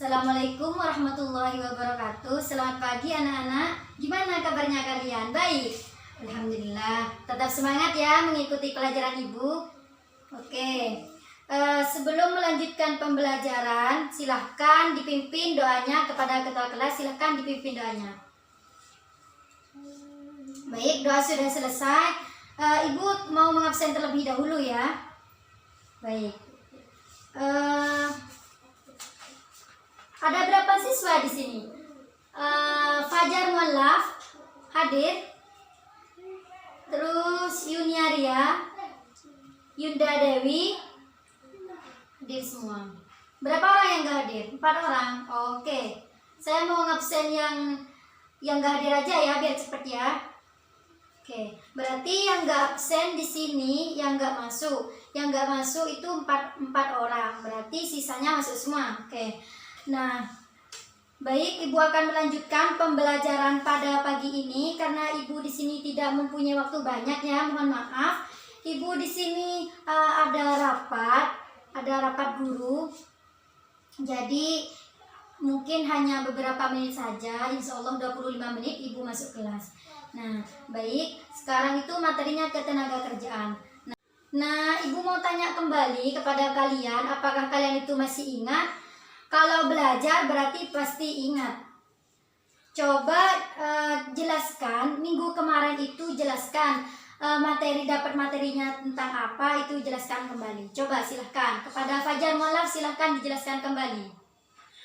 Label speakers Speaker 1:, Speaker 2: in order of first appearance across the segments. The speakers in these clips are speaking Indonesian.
Speaker 1: Assalamualaikum warahmatullahi wabarakatuh. Selamat pagi anak-anak. Gimana kabarnya kalian? Baik. Alhamdulillah. Tetap semangat ya mengikuti pelajaran Ibu. Oke. Sebelum melanjutkan pembelajaran, silahkan dipimpin doanya kepada ketua kelas. Silahkan dipimpin doanya. Baik, doa sudah selesai. Ibu mau mengabsen terlebih dahulu ya. Baik. Ada berapa siswa di sini? Fajar Mualaf hadir. Terus Yuniaria, Yunda Dewi hadir semua. Berapa orang yang gak hadir? 4 orang. Oke. Saya mau ngabsen yang gak hadir aja ya biar cepet ya. Oke. Berarti yang gak absen di sini yang gak masuk. Yang gak masuk itu 4 orang. Berarti sisanya masuk semua. Oke. Nah, baik, Ibu akan melanjutkan pembelajaran pada pagi ini karena Ibu di sini tidak mempunyai waktu banyak ya, mohon maaf. Ibu di sini ada rapat guru. Jadi mungkin hanya beberapa menit saja, insya Allah 25 menit Ibu masuk kelas. Nah, baik, sekarang itu materinya ketenaga kerjaan. Nah, Ibu mau tanya kembali kepada kalian, apakah kalian itu masih ingat? Kalau belajar berarti pasti ingat. Coba jelaskan, minggu kemarin itu jelaskan dapat materinya tentang apa, itu jelaskan kembali. Coba silahkan, kepada Fajar Mualaf silahkan dijelaskan kembali.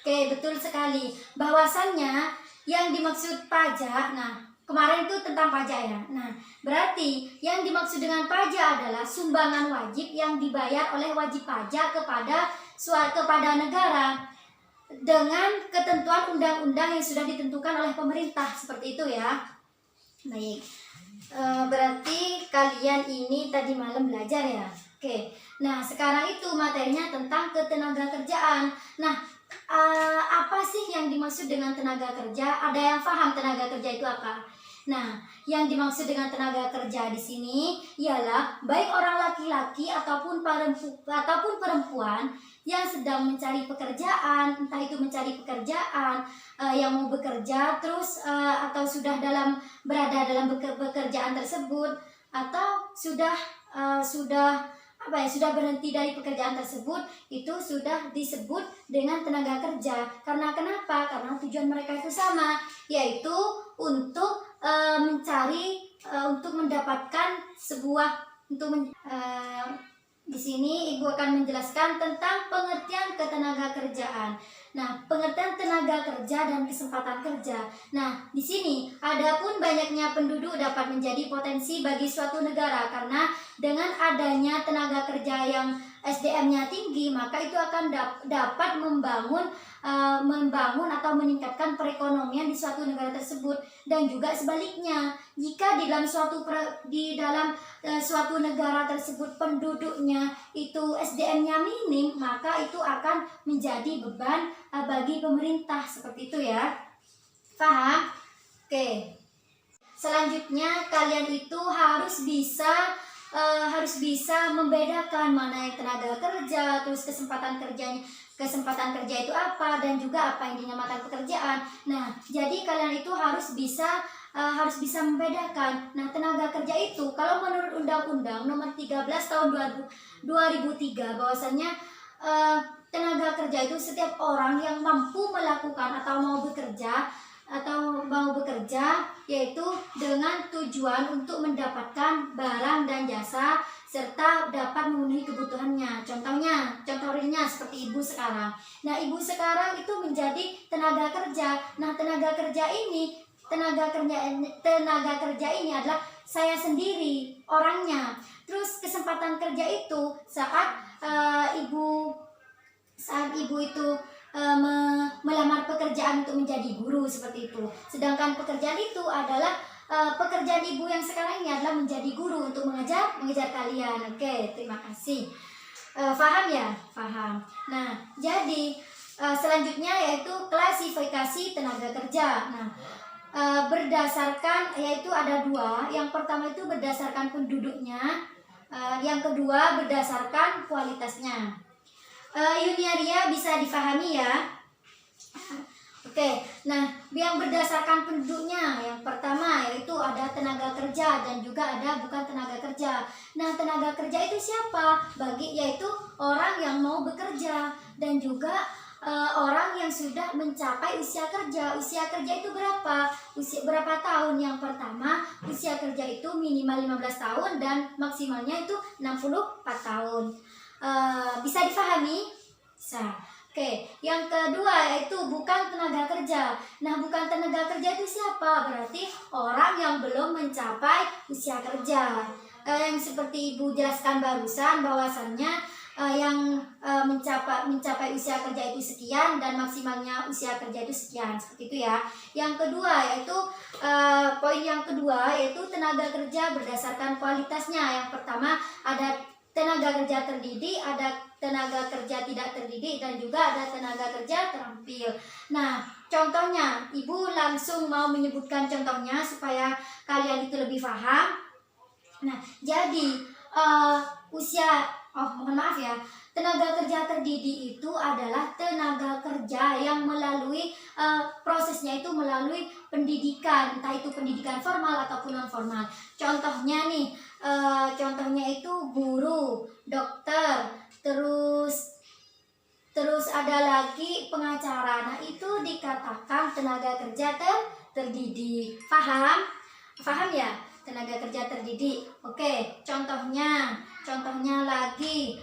Speaker 1: Oke, betul sekali. Bahwasannya yang dimaksud pajak, nah kemarin itu tentang pajak ya. Nah, berarti yang dimaksud dengan pajak adalah sumbangan wajib yang dibayar oleh wajib pajak kepada negara dengan ketentuan undang-undang yang sudah ditentukan oleh pemerintah, seperti itu ya. Baik, berarti kalian ini tadi malam belajar ya. Oke, nah sekarang itu materinya tentang ketenaga kerjaan. Nah, apa sih yang dimaksud dengan tenaga kerja? Ada yang paham tenaga kerja itu apa? Nah, yang dimaksud dengan tenaga kerja di sini ialah baik orang laki-laki ataupun perempuan yang sedang mencari pekerjaan, entah itu mencari pekerjaan, yang mau bekerja terus atau sudah berada dalam pekerjaan tersebut, atau sudah berhenti dari pekerjaan tersebut, itu sudah disebut dengan tenaga kerja. Karena kenapa? Karena tujuan mereka itu sama, yaitu untuk mendapatkan sebuah di sini Ibu akan menjelaskan tentang pengertian ketenaga kerjaan. Nah, pengertian tenaga kerja dan kesempatan kerja. Nah, di sini adapun banyaknya penduduk dapat menjadi potensi bagi suatu negara karena dengan adanya tenaga kerja yang SDM-nya tinggi, maka itu akan dapat membangun atau meningkatkan perekonomian di suatu negara tersebut. Dan juga sebaliknya, jika di dalam suatu negara tersebut penduduknya itu SDM-nya minim, maka itu akan menjadi beban bagi pemerintah, seperti itu ya. Paham? Oke. Selanjutnya kalian itu harus bisa membedakan mana yang tenaga kerja, terus kesempatan kerja itu apa, dan juga apa yang dinamakan pekerjaan. Nah, jadi kalian itu harus bisa membedakan. Nah, tenaga kerja itu kalau menurut Undang-Undang Nomor 13 Tahun 2003 bahwasannya tenaga kerja itu setiap orang yang mampu melakukan atau mau bekerja yaitu dengan tujuan untuk mendapatkan barang dan jasa serta dapat memenuhi kebutuhannya. Contoh realnya seperti Ibu sekarang. Nah, Ibu sekarang itu menjadi tenaga kerja. Nah, tenaga kerja ini adalah saya sendiri orangnya. Terus kesempatan kerja itu saat Ibu itu melamar pekerjaan untuk menjadi guru, seperti itu. Sedangkan pekerjaan itu adalah pekerjaan Ibu yang sekarang ini adalah menjadi guru untuk mengajar kalian. Oke, terima kasih. Paham ya? Paham. Nah, jadi selanjutnya yaitu klasifikasi tenaga kerja. Nah, berdasarkan, yaitu ada 2. Yang pertama itu berdasarkan penduduknya, yang kedua berdasarkan kualitasnya. Yuniaria bisa difahami ya? Oke, nah yang berdasarkan penduduknya, yang pertama yaitu ada tenaga kerja dan juga ada bukan tenaga kerja. Nah, tenaga kerja itu siapa? Yaitu orang yang mau bekerja dan juga orang yang sudah mencapai usia kerja. Usia kerja itu berapa? Berapa tahun? Yang pertama, usia kerja itu minimal 15 tahun dan maksimalnya itu 64 tahun. Bisa difahami? Bisa. Oke, yang kedua yaitu bukan tenaga kerja. Nah, bukan tenaga kerja itu siapa? Berarti orang yang belum mencapai usia kerja. Yang seperti Ibu jelaskan barusan bahwasannya yang mencapai usia kerja itu sekian dan maksimalnya usia kerja itu sekian, seperti itu ya. Yang kedua yaitu poin yang kedua yaitu tenaga kerja berdasarkan kualitasnya. Yang pertama ada tenaga kerja terdidik, ada tenaga kerja tidak terdidik, dan juga ada tenaga kerja terampil. Nah, contohnya, Ibu langsung mau menyebutkan contohnya supaya kalian itu lebih paham. Nah, jadi mohon maaf ya, tenaga kerja terdidik itu adalah tenaga kerja yang melalui prosesnya itu melalui pendidikan, entah itu pendidikan formal ataupun non formal. Contohnya nih, contohnya itu guru, dokter, terus ada lagi pengacara. Nah, itu dikatakan tenaga kerja terdidik. Paham? Paham ya? Tenaga kerja terdidik. Oke, contohnya lagi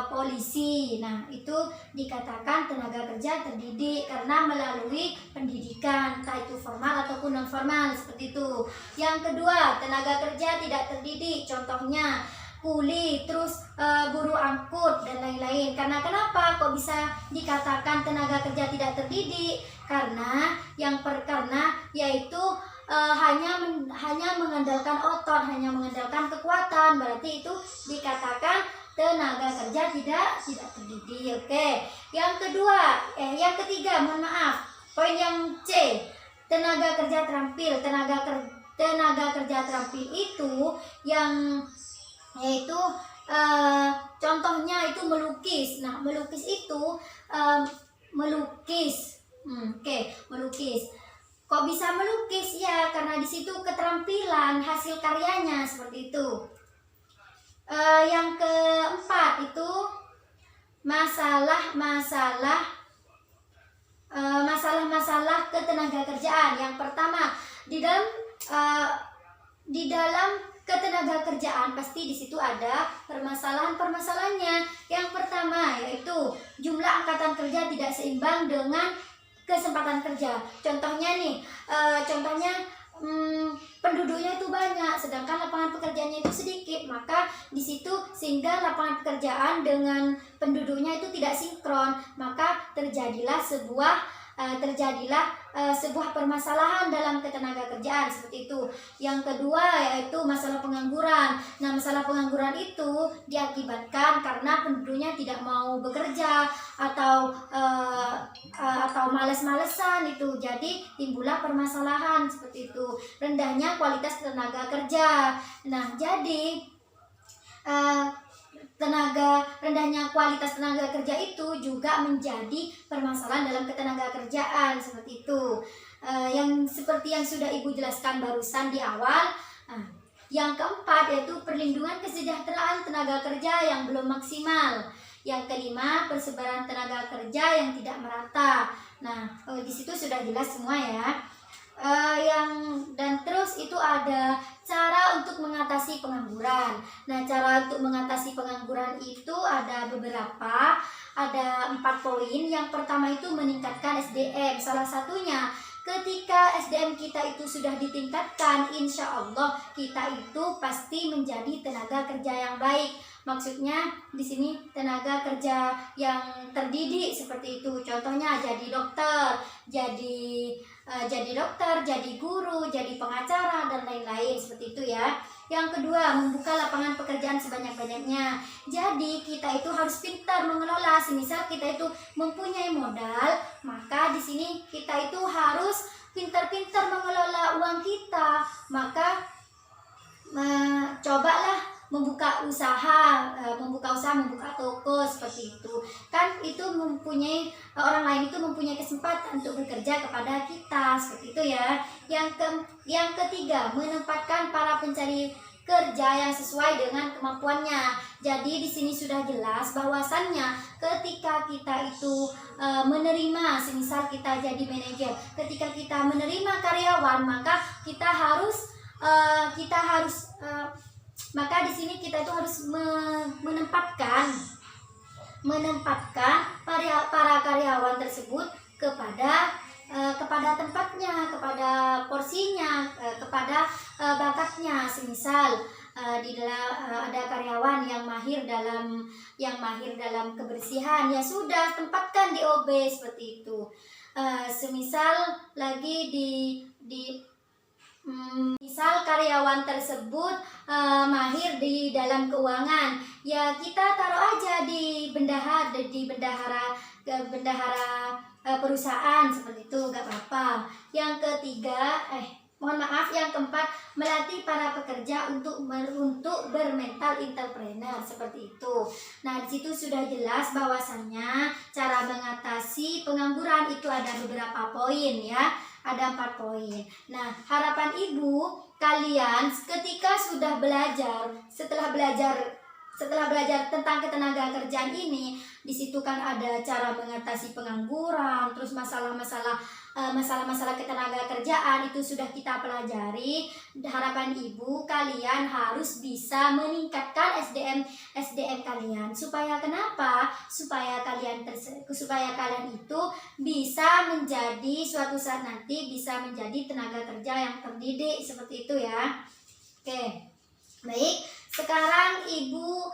Speaker 1: polisi. Nah, itu dikatakan tenaga kerja terdidik karena melalui pendidikan, entah itu formal ataupun non formal, seperti itu. Yang kedua, tenaga kerja tidak terdidik. Contohnya kuli, terus buruh angkut dan lain-lain. Karena kenapa kok bisa dikatakan tenaga kerja tidak terdidik? Karena yaitu hanya mengandalkan otot, hanya mengandalkan kekuatan, berarti itu dikatakan tenaga kerja tidak terdidik. Oke. Yang ketiga, mohon maaf. Poin yang C, tenaga kerja terampil. Tenaga kerja terampil itu yaitu contohnya itu melukis. Nah, melukis itu melukis. Kok bisa melukis? Ya, karena di situ keterampilan hasil karyanya, seperti itu. Yang keempat itu masalah ketenaga kerjaan. Yang pertama, di dalam ketenaga kerjaan pasti di situ ada permasalahannya. Yang pertama yaitu jumlah angkatan kerja tidak seimbang dengan kesempatan kerja. Contohnya nih, penduduknya itu banyak, sedangkan lapangan pekerjaannya itu sedikit, maka di situ sehingga lapangan pekerjaan dengan penduduknya itu tidak sinkron, maka terjadilah sebuah permasalahan dalam ketenaga kerjaan, seperti itu. Yang kedua yaitu masalah pengangguran. Nah, masalah pengangguran itu diakibatkan karena penduduknya tidak mau bekerja atau males-malesan itu. Jadi timbullah permasalahan seperti itu. Rendahnya kualitas tenaga kerja. Nah, jadi rendahnya kualitas tenaga kerja itu juga menjadi permasalahan dalam ketenaga kerjaan, seperti itu. Seperti yang sudah Ibu jelaskan barusan di awal. Yang keempat yaitu perlindungan kesejahteraan tenaga kerja yang belum maksimal. Yang kelima, persebaran tenaga kerja yang tidak merata. Nah, di situ sudah jelas semua ya. Dan terus itu ada cara untuk mengatasi pengangguran. Nah, cara untuk mengatasi pengangguran itu ada beberapa, ada 4 poin. Yang pertama itu meningkatkan SDM. Salah satunya ketika SDM kita itu sudah ditingkatkan, insya Allah kita itu pasti menjadi tenaga kerja yang baik. Maksudnya di sini tenaga kerja yang terdidik, seperti itu. Contohnya jadi dokter, jadi guru, jadi pengacara dan lain-lain, seperti itu ya. Yang kedua, membuka lapangan pekerjaan sebanyak-banyaknya. Jadi kita itu harus pintar mengelola. Semisal kita itu mempunyai modal, maka di sini kita itu harus pintar-pintar mengelola uang kita. Maka cobalah membuka usaha usah membuka toko seperti itu. Kan itu mempunyai orang lain itu mempunyai kesempatan untuk bekerja kepada kita seperti itu ya. Yang ketiga, menempatkan para pencari kerja yang sesuai dengan kemampuannya. Jadi di sini sudah jelas bahwasannya ketika kita itu menerima, semisal kita jadi manajer, ketika kita menerima karyawan, maka kita harus maka di sini kita itu harus menempatkan para karyawan tersebut kepada tempatnya, kepada porsinya, kepada bakatnya. Semisal di dalam ada karyawan yang mahir dalam kebersihan, ya sudah tempatkan di OB seperti itu. Semisal lagi misal karyawan tersebut mahir di dalam keuangan, ya kita taruh aja di bendahara perusahaan seperti itu, nggak apa-apa. Yang ketiga, yang keempat, melatih para pekerja untuk bermental entrepreneur seperti itu. Nah, di situ sudah jelas bahwasannya cara mengatasi pengangguran itu ada beberapa poin ya. Ada 4 poin. Nah, harapan ibu kalian ketika sudah belajar, setelah belajar tentang ketenaga kerjaan ini, di situ kan ada cara mengatasi pengangguran, terus masalah-masalah ketenaga kerjaan itu sudah kita pelajari. Harapan ibu kalian harus bisa meningkatkan SDM kalian. Supaya kenapa? Supaya kalian itu bisa menjadi suatu saat nanti bisa menjadi tenaga kerja yang terdidik seperti itu ya. Oke. Baik, sekarang ibu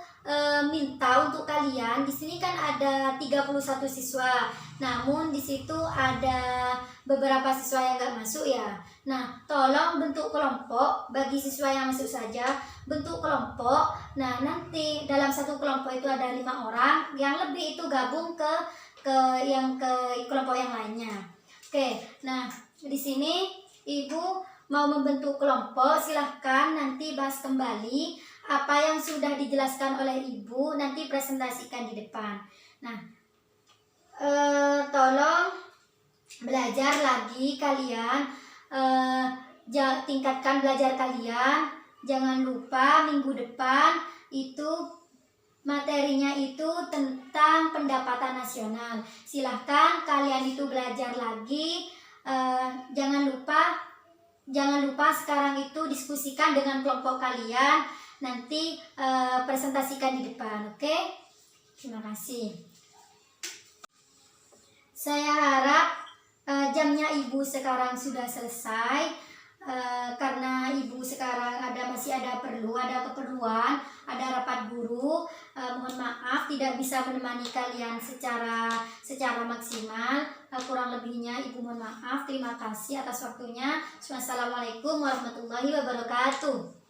Speaker 1: minta untuk kalian, di sini kan ada 31 siswa. Namun di situ ada beberapa siswa yang nggak masuk ya. Nah, tolong bentuk kelompok, bagi siswa yang masuk saja bentuk kelompok. Nah, nanti dalam satu kelompok itu ada 5 orang, yang lebih itu gabung ke kelompok yang lainnya. Oke, nah di sini ibu mau membentuk kelompok, silahkan nanti bahas kembali apa yang sudah dijelaskan oleh ibu, nanti presentasikan di depan. Nah, tolong belajar lagi kalian, tingkatkan belajar kalian. Jangan lupa minggu depan itu materinya itu tentang pendapatan nasional. Silahkan kalian itu belajar lagi. Jangan lupa sekarang itu diskusikan dengan kelompok kalian, nanti presentasikan di depan. Oke? Terima kasih. Saya harap jamnya ibu sekarang sudah selesai, karena ibu sekarang masih ada keperluan, ada rapat guru. Mohon maaf tidak bisa menemani kalian secara maksimal. Kurang lebihnya ibu mohon maaf. Terima kasih atas waktunya. Wassalamualaikum warahmatullahi wabarakatuh.